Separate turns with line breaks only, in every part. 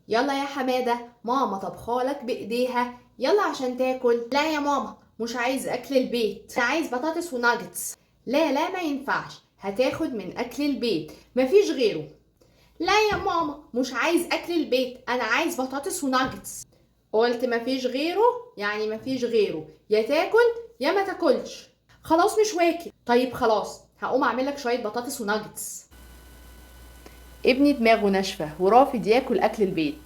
يلا يا حمادة، ماما طبخالك بايديها، يلا عشان تاكل. لا يا ماما، مش عايز اكل البيت، انا عايز بطاطس وناجتس. لا لا، ما ينفعش، هتاخد من اكل البيت، مفيش غيره. لا يا ماما، مش عايز اكل البيت، انا عايز بطاطس وناجتس. قلت مفيش غيره، يعني مفيش غيره، يا تاكل يا ما تاكلش. خلاص مش واكل. طيب خلاص، هقوم اعملك شوية بطاطس وناجتس. ابني دماغه ناشفة ورافض ياكل أكل البيت،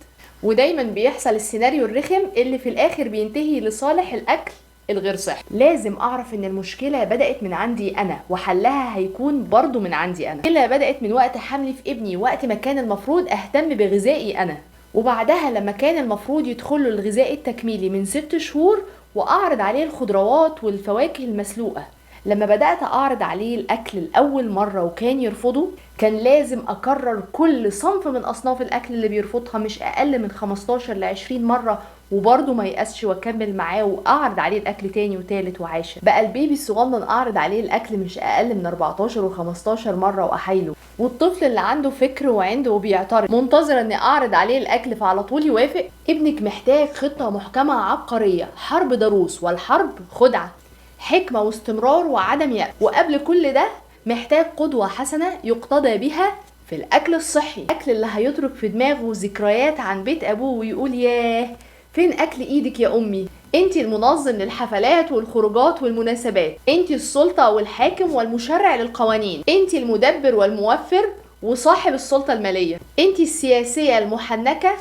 ودايما بيحصل السيناريو الرخم اللي في الآخر بينتهي لصالح الأكل الغير صحي. لازم أعرف إن المشكلة بدأت من عندي أنا، وحلها هيكون برضو من عندي أنا. المشكلة بدأت من وقت حملي في ابني، وقت ما كان المفروض أهتم بغذائي أنا، وبعدها لما كان المفروض يدخله الغذاء التكميلي من 6 شهور وأعرض عليه الخضروات والفواكه المسلوقة. لما بدأت أعرض عليه الأكل لأول مرة وكان يرفضه، كان لازم أكرر كل صنف من أصناف الأكل اللي بيرفضها مش أقل من 15 ل 20 مرة، وبرضه ما يقاسش وأكمل معاه وأعرض عليه الأكل تاني وتالت وعاشر. بقى البيبي الصغنن أعرض عليه الأكل مش أقل من 14 و 15 مرة وأحايله، والطفل اللي عنده فكر وعنده وبيعترض منتظر إني أعرض عليه الأكل فعلى طول يوافق. ابنك محتاج خطة محكمة عبقرية، حرب ضروس، والحرب خدعة، حكمة واستمرار وعدم يأس. وقبل كل ده محتاج قدوة حسنة يقتدى بها في الأكل الصحي، الأكل اللي هيترك في دماغه ذكريات عن بيت أبوه ويقول ياه فين أكل إيدك يا أمي. انتي المنظم للحفلات والخروجات والمناسبات، انتي السلطة والحاكم والمشرع للقوانين، انتي المدبر والموفر وصاحب السلطة المالية، انتي السياسية المحنكة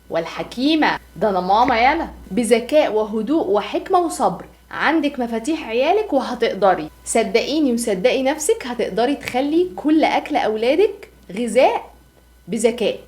والحكيمة. ده أنا ماما يالا، بذكاء وهدوء وحكمة وصبر عندك مفاتيح عيالك وهتقدري، صدقيني وصدقي نفسك، هتقدري تخلي كل أكل أولادك غذاء بذكاء.